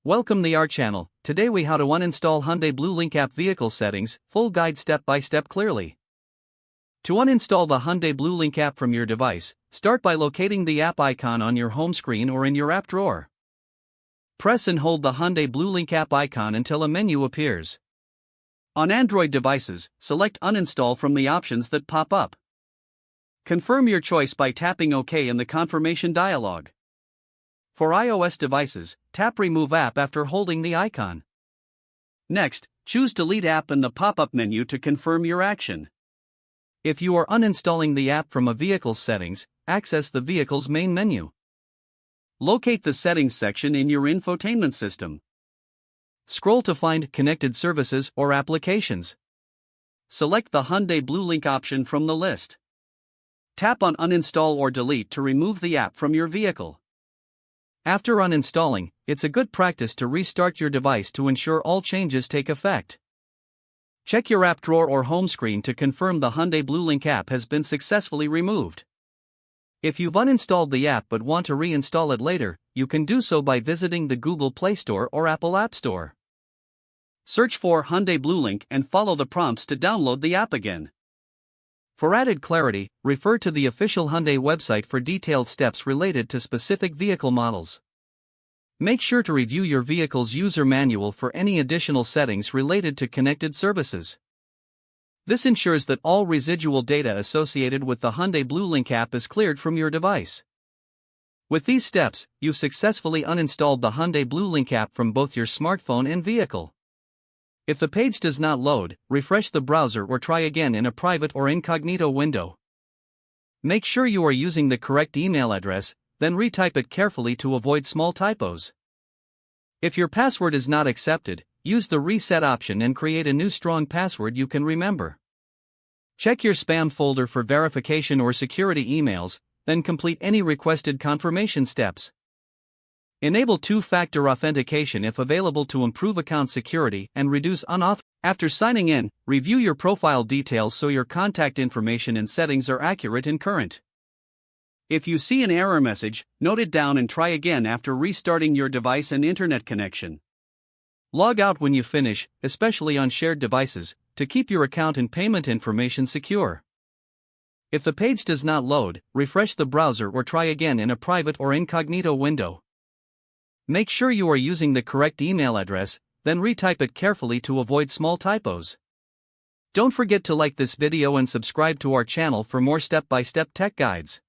Welcome to our channel. Today we how to uninstall Hyundai Bluelink app vehicle settings, full guide step by step clearly. To uninstall the Hyundai Bluelink app from your device, start by locating the app icon on your home screen or in your app drawer. Press and hold the Hyundai Bluelink app icon until a menu appears. On Android devices, select Uninstall from the options that pop up. Confirm your choice by tapping OK in the confirmation dialog. For iOS devices, tap Remove App after holding the icon. Next, choose Delete App in the pop-up menu to confirm your action. If you are uninstalling the app from a vehicle's settings, access the vehicle's main menu. Locate the Settings section in your infotainment system. Scroll to find Connected Services or Applications. Select the Hyundai Bluelink option from the list. Tap on Uninstall or Delete to remove the app from your vehicle. After uninstalling, it's a good practice to restart your device to ensure all changes take effect. Check your app drawer or home screen to confirm the Hyundai Bluelink app has been successfully removed. If you've uninstalled the app but want to reinstall it later, you can do so by visiting the Google Play Store or Apple App Store. Search for Hyundai Bluelink and follow the prompts to download the app again. For added clarity, refer to the official Hyundai website for detailed steps related to specific vehicle models. Make sure to review your vehicle's user manual for any additional settings related to connected services. This ensures that all residual data associated with the Hyundai Bluelink app is cleared from your device. With these steps, you've successfully uninstalled the Hyundai Bluelink app from both your smartphone and vehicle. If the page does not load, refresh the browser or try again in a private or incognito window. Make sure you are using the correct email address, then retype it carefully to avoid small typos. If your password is not accepted, use the reset option and create a new strong password you can remember. Check your spam folder for verification or security emails, then complete any requested confirmation steps. Enable two-factor authentication if available to improve account security and reduce unauthorized. After signing in, review your profile details so your contact information and settings are accurate and current. If you see an error message, note it down and try again after restarting your device and internet connection. Log out when you finish, especially on shared devices, to keep your account and payment information secure. If the page does not load, refresh the browser or try again in a private or incognito window. Make sure you are using the correct email address, then retype it carefully to avoid small typos. Don't forget to like this video and subscribe to our channel for more step-by-step tech guides.